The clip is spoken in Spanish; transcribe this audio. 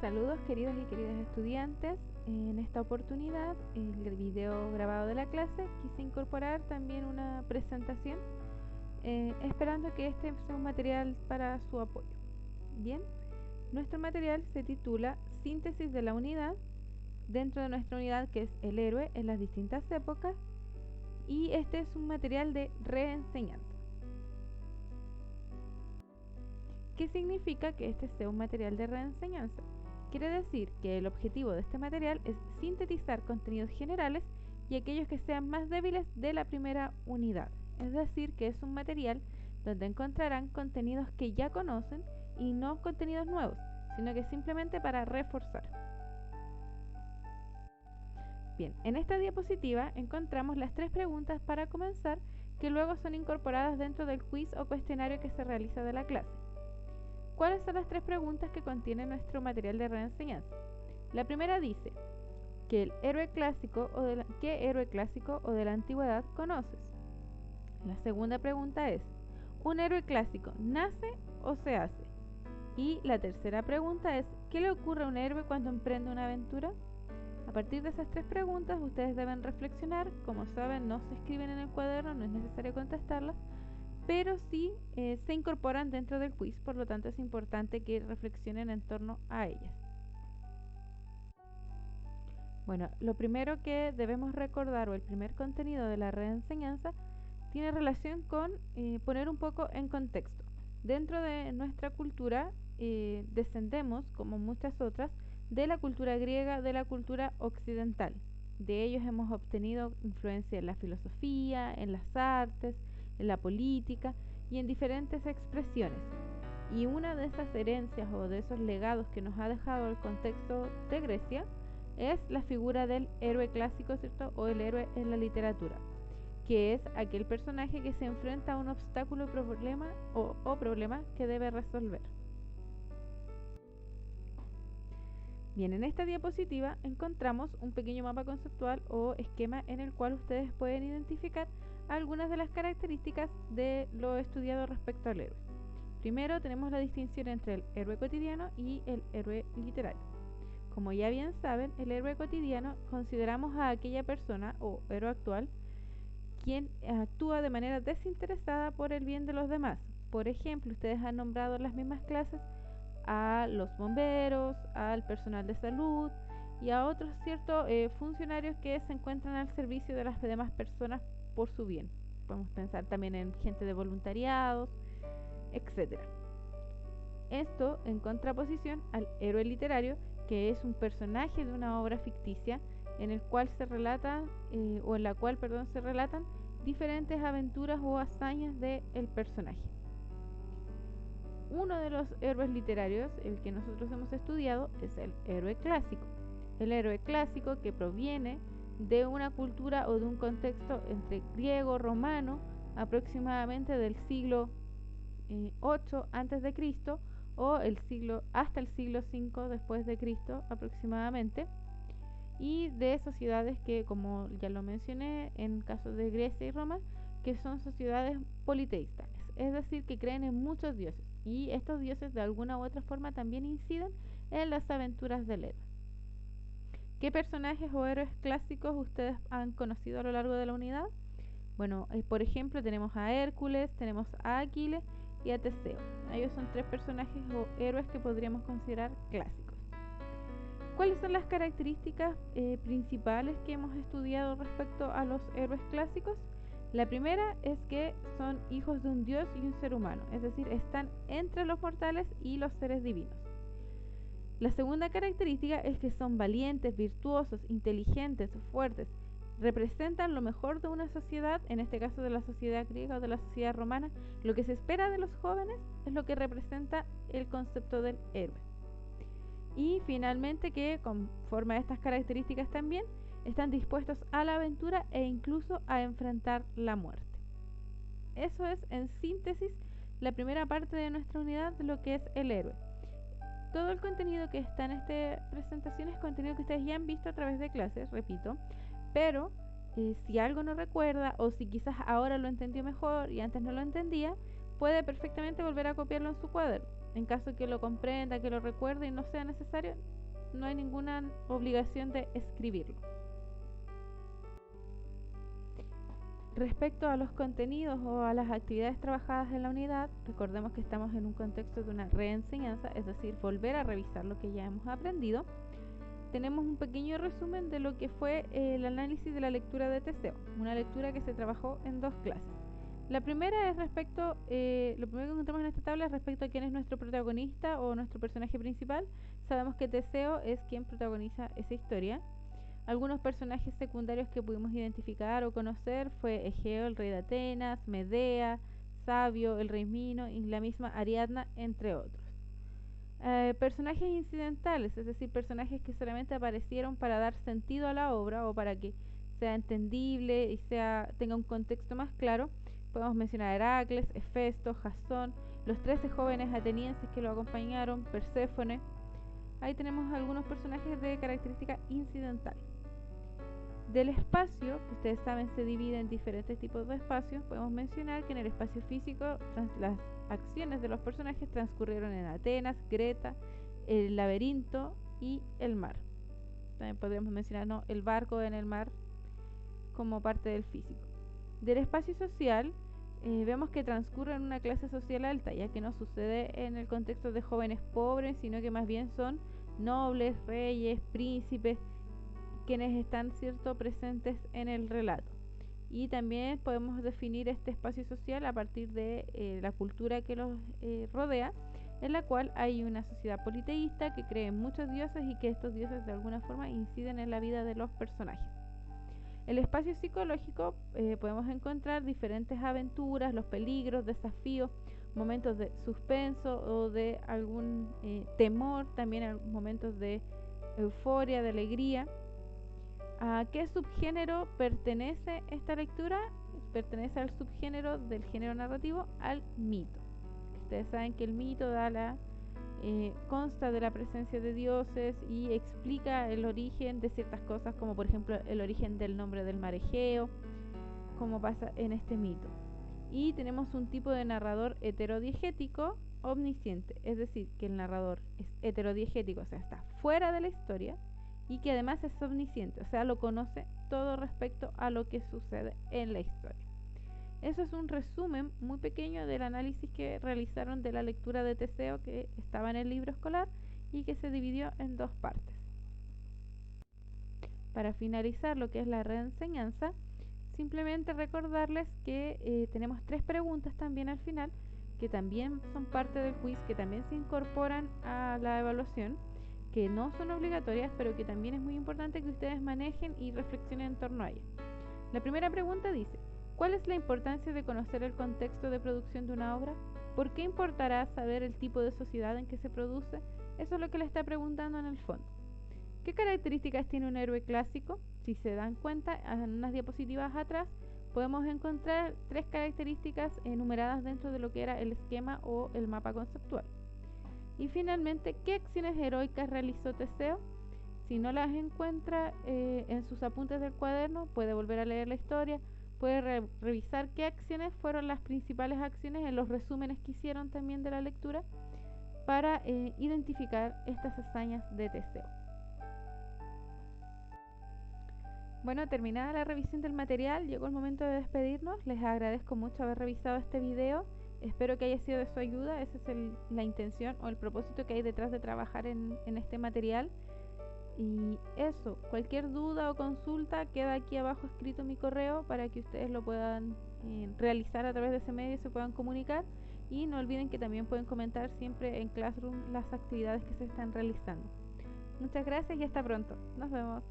Saludos queridos y queridas estudiantes. En esta oportunidad, en el video grabado de la clase, quise incorporar también una presentación, esperando que este sea un material para su apoyo. Bien, nuestro material se titula Síntesis de la unidad, dentro de nuestra unidad que es el héroe en las distintas épocas, y este es un material de reenseñanza. ¿Qué significa que este sea un material de reenseñanza? Quiere decir que el objetivo de este material es sintetizar contenidos generales y aquellos que sean más débiles de la primera unidad. Es decir, que es un material donde encontrarán contenidos que ya conocen y no contenidos nuevos, sino que simplemente para reforzar. Bien, en esta diapositiva encontramos las 3 preguntas para comenzar, que luego son incorporadas dentro del quiz o cuestionario que se realiza de la clase. ¿Cuáles son las 3 preguntas que contiene nuestro material de reenseñanza? La primera dice, ¿qué héroe clásico o de la antigüedad conoces? La segunda pregunta es, ¿un héroe clásico nace o se hace? Y la tercera pregunta es, ¿qué le ocurre a un héroe cuando emprende una aventura? A partir de esas 3 preguntas ustedes deben reflexionar. Como saben, no se escriben en el cuaderno, no es necesario contestarlas, pero sí se incorporan dentro del quiz, por lo tanto es importante que reflexionen en torno a ellas. Bueno, lo primero que debemos recordar, o el primer contenido de la reenseñanza, tiene relación con poner un poco en contexto. Dentro de nuestra cultura descendemos, como muchas otras, de la cultura griega, de la cultura occidental. De ellos hemos obtenido influencia en la filosofía, en las artes, en la política y en diferentes expresiones. Y una de esas herencias o de esos legados que nos ha dejado el contexto de Grecia es la figura del héroe clásico, ¿cierto? O el héroe en la literatura, que es aquel personaje que se enfrenta a un obstáculo o problema que debe resolver. Bien, en esta diapositiva encontramos un pequeño mapa conceptual o esquema en el cual ustedes pueden identificar algunas de las características de lo estudiado respecto al héroe. Primero tenemos la distinción entre el héroe cotidiano y el héroe literario. Como ya bien saben, el héroe cotidiano consideramos a aquella persona o héroe actual quien actúa de manera desinteresada por el bien de los demás. Por ejemplo, ustedes han nombrado en las mismas clases a los bomberos, al personal de salud y a otros ciertos funcionarios que se encuentran al servicio de las demás personas por su bien. Podemos pensar también en gente de voluntariados, etc. Esto en contraposición al héroe literario, que es un personaje de una obra ficticia en el cual se relata o en la cual, se relatan diferentes aventuras o hazañas del personaje. Uno de los héroes literarios, el que nosotros hemos estudiado, es el héroe clásico. El héroe clásico que proviene de una cultura o de un contexto entre griego, romano, aproximadamente del siglo 8 antes de Cristo o hasta el siglo 5 después de Cristo aproximadamente, y de sociedades que, como ya lo mencioné en casos de Grecia y Roma, que son sociedades politeístas, es decir, que creen en muchos dioses, y estos dioses de alguna u otra forma también inciden en las aventuras del héroe. ¿Qué personajes o héroes clásicos ustedes han conocido a lo largo de la unidad? Bueno, por ejemplo, tenemos a Hércules, tenemos a Aquiles y a Teseo. Ellos son 3 personajes o héroes que podríamos considerar clásicos. ¿Cuáles son las características principales que hemos estudiado respecto a los héroes clásicos? La primera es que son hijos de un dios y un ser humano, es decir, están entre los mortales y los seres divinos. La segunda característica es que son valientes, virtuosos, inteligentes, fuertes, representan lo mejor de una sociedad, en este caso de la sociedad griega o de la sociedad romana. Lo que se espera de los jóvenes es lo que representa el concepto del héroe. Y finalmente que, conforme a estas características también, están dispuestos a la aventura e incluso a enfrentar la muerte. Eso es, en síntesis, la primera parte de nuestra unidad de lo que es el héroe. Todo el contenido que está en esta presentación es contenido que ustedes ya han visto a través de clases, repito, pero si algo no recuerda o si quizás ahora lo entendió mejor y antes no lo entendía, puede perfectamente volver a copiarlo en su cuaderno. En caso que lo comprenda, que lo recuerde y no sea necesario, no hay ninguna obligación de escribirlo. Respecto a los contenidos o a las actividades trabajadas en la unidad, recordemos que estamos en un contexto de una reenseñanza, es decir, volver a revisar lo que ya hemos aprendido. Tenemos un pequeño resumen de lo que fue el análisis de la lectura de Teseo, una lectura que se trabajó en 2 clases. La primera es respecto, lo primero que encontramos en esta tabla es respecto a quién es nuestro protagonista o nuestro personaje principal. Sabemos que Teseo es quien protagoniza esa historia. Algunos personajes secundarios que pudimos identificar o conocer fue Egeo, el rey de Atenas, Medea, Sabio, el rey Mino y la misma Ariadna, entre otros. Personajes incidentales, es decir, personajes que solamente aparecieron para dar sentido a la obra o para que sea entendible y tenga un contexto más claro. Podemos mencionar a Heracles, Hefesto, Jasón, los 13 jóvenes atenienses que lo acompañaron, Perséfone. Ahí tenemos algunos personajes de característica incidental. Del espacio, que ustedes saben se divide en diferentes tipos de espacios, podemos mencionar que en el espacio físico las acciones de los personajes transcurrieron en Atenas, Creta, el laberinto y el mar. También podríamos mencionar el barco en el mar como parte del físico. Del espacio social, vemos que transcurre en una clase social alta, ya que no sucede en el contexto de jóvenes pobres, sino que más bien son nobles, reyes, príncipes, quienes están presentes en el relato. Y también podemos definir este espacio social a partir de la cultura que los rodea, en la cual hay una sociedad politeísta que cree en muchos dioses y que estos dioses de alguna forma inciden en la vida de los personajes. El espacio psicológico, podemos encontrar diferentes aventuras, los peligros, desafíos, momentos de suspenso o de algún temor, también momentos de euforia, de alegría. ¿A qué subgénero pertenece esta lectura? Pertenece al subgénero del género narrativo, al mito. Ustedes saben que el mito consta de la presencia de dioses y explica el origen de ciertas cosas, como por ejemplo el origen del nombre del mar Egeo, como pasa en este mito. Y tenemos un tipo de narrador heterodiegético omnisciente, es decir, que el narrador es heterodiegético, o sea, está fuera de la historia, y que además es omnisciente, o sea, lo conoce todo respecto a lo que sucede en la historia. Eso es un resumen muy pequeño del análisis que realizaron de la lectura de Teseo, que estaba en el libro escolar y que se dividió en 2 partes. Para finalizar lo que es la reenseñanza, simplemente recordarles que tenemos 3 preguntas también al final, que también son parte del quiz, que también se incorporan a la evaluación, que no son obligatorias, pero que también es muy importante que ustedes manejen y reflexionen en torno a ellas. La primera pregunta dice: ¿cuál es la importancia de conocer el contexto de producción de una obra? ¿Por qué importará saber el tipo de sociedad en que se produce? Eso es lo que le está preguntando en el fondo. ¿Qué características tiene un héroe clásico? Si se dan cuenta, en unas diapositivas atrás podemos encontrar 3 características enumeradas dentro de lo que era el esquema o el mapa conceptual. Y finalmente, ¿qué acciones heroicas realizó Teseo? Si no las encuentra en sus apuntes del cuaderno, puede volver a leer la historia, puede revisar qué acciones fueron las principales acciones en los resúmenes que hicieron también de la lectura para identificar estas hazañas de Teseo. Bueno, terminada la revisión del material, llegó el momento de despedirnos. Les agradezco mucho haber revisado este video. Espero que haya sido de su ayuda. Esa es la intención o el propósito que hay detrás de trabajar en este material. Y eso, cualquier duda o consulta queda aquí abajo escrito mi correo para que ustedes lo puedan realizar a través de ese medio y se puedan comunicar. Y no olviden que también pueden comentar siempre en Classroom las actividades que se están realizando. Muchas gracias y hasta pronto. Nos vemos.